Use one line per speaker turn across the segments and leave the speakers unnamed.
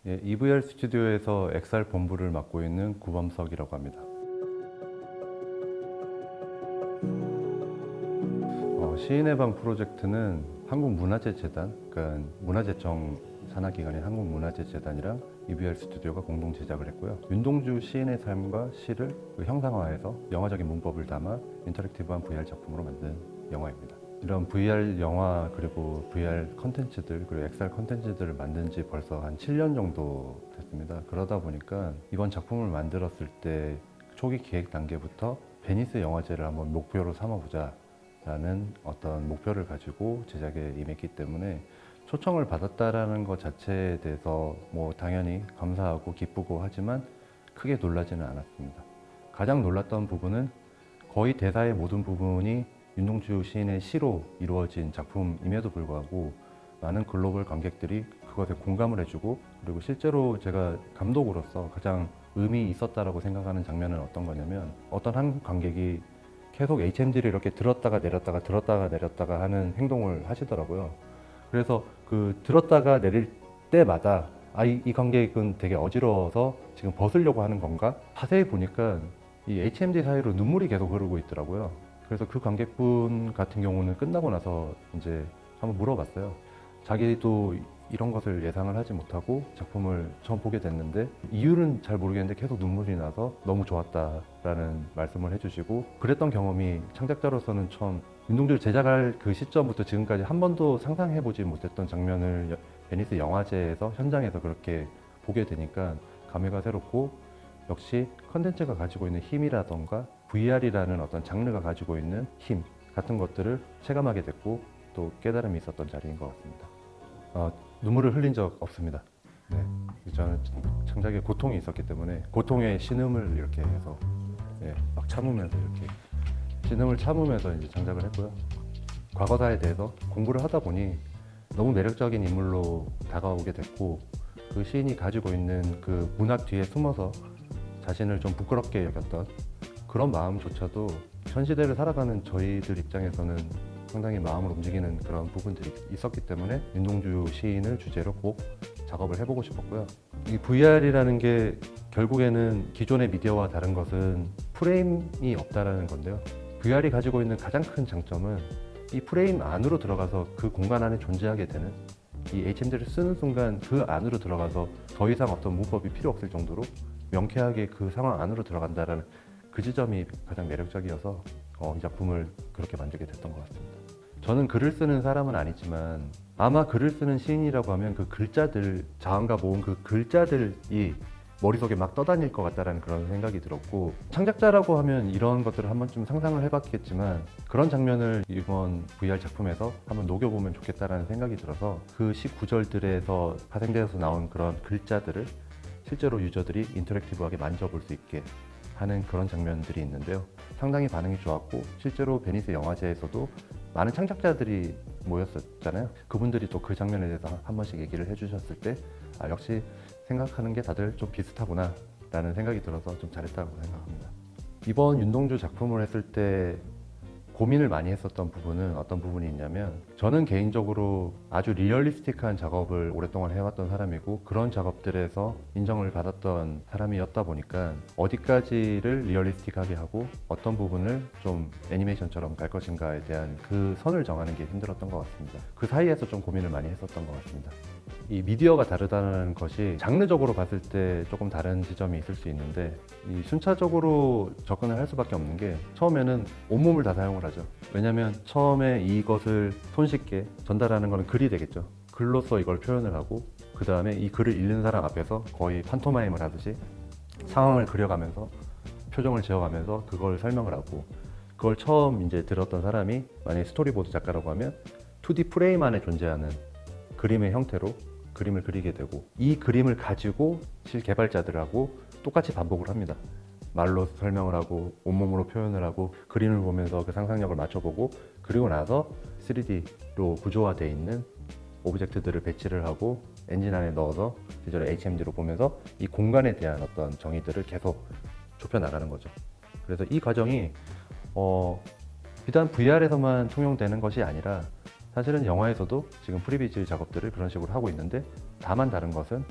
예, EVR 스튜디오에서 XR 본부를 맡고 있는 구범석이라고 합니다. 시인의 방 프로젝트는 한국문화재재단, 그러니까 문화재청 산하기관인 한국문화재재단이랑 EVR 스튜디오가 공동 제작을 했고요. 윤동주 시인의 삶과 시를 형상화해서 영화적인 문법을 담아 인터랙티브한 VR 작품으로 만든 영화입니다. 이런 VR 영화 그리고 VR 컨텐츠들 그리고 XR 컨텐츠들을 만든 지 벌써 한 7년 정도 됐습니다. 그러다 보니까 이번 작품을 만들었을 때 초기 기획 단계부터 베니스 영화제를 한번 목표로 삼아보자 라는 어떤 목표를 가지고 제작에 임했기 때문에 초청을 받았다라는 것 자체에 대해서 뭐 당연히 감사하고 기쁘고 하지만 크게 놀라지는 않았습니다. 가장 놀랐던 부분은 거의 대사의 모든 부분이 윤동주 시인의 시로 이루어진 작품임에도 불구하고 많은 글로벌 관객들이 그것에 공감을 해주고, 그리고 실제로 제가 감독으로서 가장 의미 있었다라고 생각하는 장면은 어떤 거냐면, 어떤 한국 관객이 계속 HMD를 이렇게 들었다가 내렸다가 들었다가 내렸다가 하는 행동을 하시더라고요. 그래서 그 들었다가 내릴 때마다 이 관객은 되게 어지러워서 지금 벗으려고 하는 건가? 자세히 보니까 이 HMD 사이로 눈물이 계속 흐르고 있더라고요. 그래서 그 관객분 같은 경우는 끝나고 나서 이제 한번 물어봤어요. 자기도 이런 것을 예상을 하지 못하고 작품을 처음 보게 됐는데 이유는 잘 모르겠는데 계속 눈물이 나서 너무 좋았다라는 말씀을 해주시고, 그랬던 경험이 창작자로서는 처음, 윤동주를 제작할 그 시점부터 지금까지 한 번도 상상해보지 못했던 장면을 베니스 영화제에서 현장에서 그렇게 보게 되니까 감회가 새롭고, 역시 컨텐츠가 가지고 있는 힘이라던가 VR이라는 어떤 장르가 가지고 있는 힘 같은 것들을 체감하게 됐고 또 깨달음이 있었던 자리인 것 같습니다. 눈물을 흘린 적 없습니다. 네. 저는 창작에 고통이 있었기 때문에 고통의 신음을 이렇게 해서 막 참으면서 이렇게 신음을 참으면서 이제 창작을 했고요. 과거사에 대해서 공부를 하다 보니 너무 매력적인 인물로 다가오게 됐고, 그 시인이 가지고 있는 그 문학 뒤에 숨어서 자신을 좀 부끄럽게 여겼던 그런 마음조차도 현 시대를 살아가는 저희들 입장에서는 상당히 마음을 움직이는 그런 부분들이 있었기 때문에 윤동주 시인을 주제로 꼭 작업을 해보고 싶었고요. 이 VR이라는 게 결국에는 기존의 미디어와 다른 것은 프레임이 없다라는 건데요. VR이 가지고 있는 가장 큰 장점은 이 프레임 안으로 들어가서 그 공간 안에 존재하게 되는, 이 HMD를 쓰는 순간 그 안으로 들어가서 더 이상 어떤 문법이 필요 없을 정도로 명쾌하게 그 상황 안으로 들어간다라는 그 지점이 가장 매력적이어서 이 작품을 그렇게 만들게 됐던 것 같습니다. 저는 글을 쓰는 사람은 아니지만 아마 글을 쓰는 시인이라고 하면 그 글자들, 자언과 모은 그 글자들이 머릿속에 막 떠다닐 것 같다라는 그런 생각이 들었고, 창작자라고 하면 이런 것들을 한 번쯤 상상을 해봤겠지만 그런 장면을 이번 VR 작품에서 한번 녹여보면 좋겠다라는 생각이 들어서 그 시 구절들에서 파생되어서 나온 그런 글자들을 실제로 유저들이 인터랙티브하게 만져볼 수 있게 하는 그런 장면들이 있는데요. 상당히 반응이 좋았고, 실제로 베니스 영화제에서도 많은 창작자들이 모였었잖아요. 그분들이 또 그 장면에 대해서 한 번씩 얘기를 해주셨을 때 역시 생각하는 게 다들 좀 비슷하구나 라는 생각이 들어서 좀 잘했다고 생각합니다. 이번 윤동주 작품을 했을 때 고민을 많이 했었던 부분은 어떤 부분이 있냐면, 저는 개인적으로 아주 리얼리스틱한 작업을 오랫동안 해왔던 사람이고 그런 작업들에서 인정을 받았던 사람이었다 보니까 어디까지를 리얼리스틱하게 하고 어떤 부분을 좀 애니메이션처럼 갈 것인가에 대한 그 선을 정하는 게 힘들었던 것 같습니다. 그 사이에서 좀 고민을 많이 했었던 것 같습니다. 이 미디어가 다르다는 것이 장르적으로 봤을 때 조금 다른 지점이 있을 수 있는데, 이 순차적으로 접근을 할 수밖에 없는 게 처음에는 온몸을 다 사용을 하죠. 왜냐하면 처음에 이것을 손쉽게 전달하는 것은 글이 되겠죠. 글로써 이걸 표현을 하고, 그 다음에 이 글을 읽는 사람 앞에서 거의 판토마임을 하듯이 상황을 그려가면서 표정을 지어가면서 그걸 설명을 하고, 그걸 처음 이제 들었던 사람이 만약에 스토리보드 작가라고 하면 2D 프레임 안에 존재하는 그림의 형태로 그림을 그리게 되고, 이 그림을 가지고 실개발자들하고 똑같이 반복을 합니다. 말로 설명을 하고 온몸으로 표현을 하고 그림을 보면서 그 상상력을 맞춰보고, 그리고 나서 3D로 구조화되어 있는 오브젝트들을 배치를 하고 엔진 안에 넣어서 디지털 HMD로 보면서 이 공간에 대한 어떤 정의들을 계속 좁혀나가는 거죠. 그래서 이 과정이 비단 VR에서만 통용되는 것이 아니라 사실은 영화에서도 지금 프리비즈 작업들을 그런 식으로 하고 있는데, 다만 다른 것은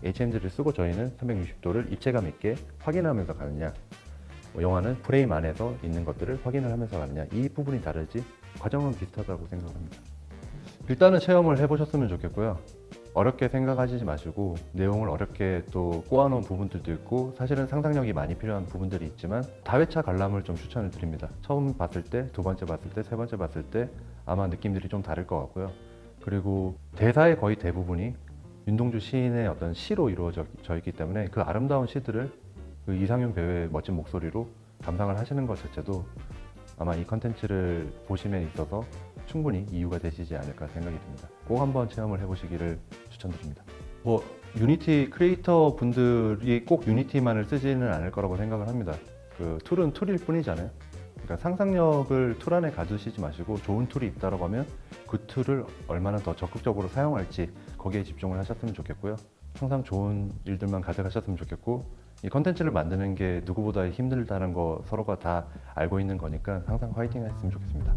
HMG를 쓰고 저희는 360도를 입체감 있게 확인하면서 가느냐, 영화는 프레임 안에서 있는 것들을 확인을 하면서 가느냐, 이 부분이 다르지 과정은 비슷하다고 생각합니다. 일단은 체험을 해보셨으면 좋겠고요. 어렵게 생각하시지 마시고 내용을 어렵게 또 꼬아놓은 부분들도 있고 사실은 상상력이 많이 필요한 부분들이 있지만 다회차 관람을 좀 추천을 드립니다. 처음 봤을 때, 두 번째 봤을 때, 세 번째 봤을 때 아마 느낌들이 좀 다를 것 같고요. 그리고 대사의 거의 대부분이 윤동주 시인의 어떤 시로 이루어져 있기 때문에 그 아름다운 시들을 그 이상윤 배우의 멋진 목소리로 감상을 하시는 것 자체도 아마 이 컨텐츠를 보심에 있어서 충분히 이유가 되시지 않을까 생각이 듭니다. 꼭 한번 체험을 해보시기를 추천드립니다. 뭐 유니티 크리에이터 분들이 꼭 유니티만을 쓰지는 않을 거라고 생각을 합니다. 그 툴은 툴일 뿐이잖아요. 그러니까 상상력을 툴 안에 가두시지 마시고 좋은 툴이 있다고 하면 그 툴을 얼마나 더 적극적으로 사용할지 거기에 집중을 하셨으면 좋겠고요. 항상 좋은 일들만 가득하셨으면 좋겠고 이 컨텐츠를 만드는 게 누구보다 힘들다는 거 서로가 다 알고 있는 거니까 항상 화이팅 했으면 좋겠습니다.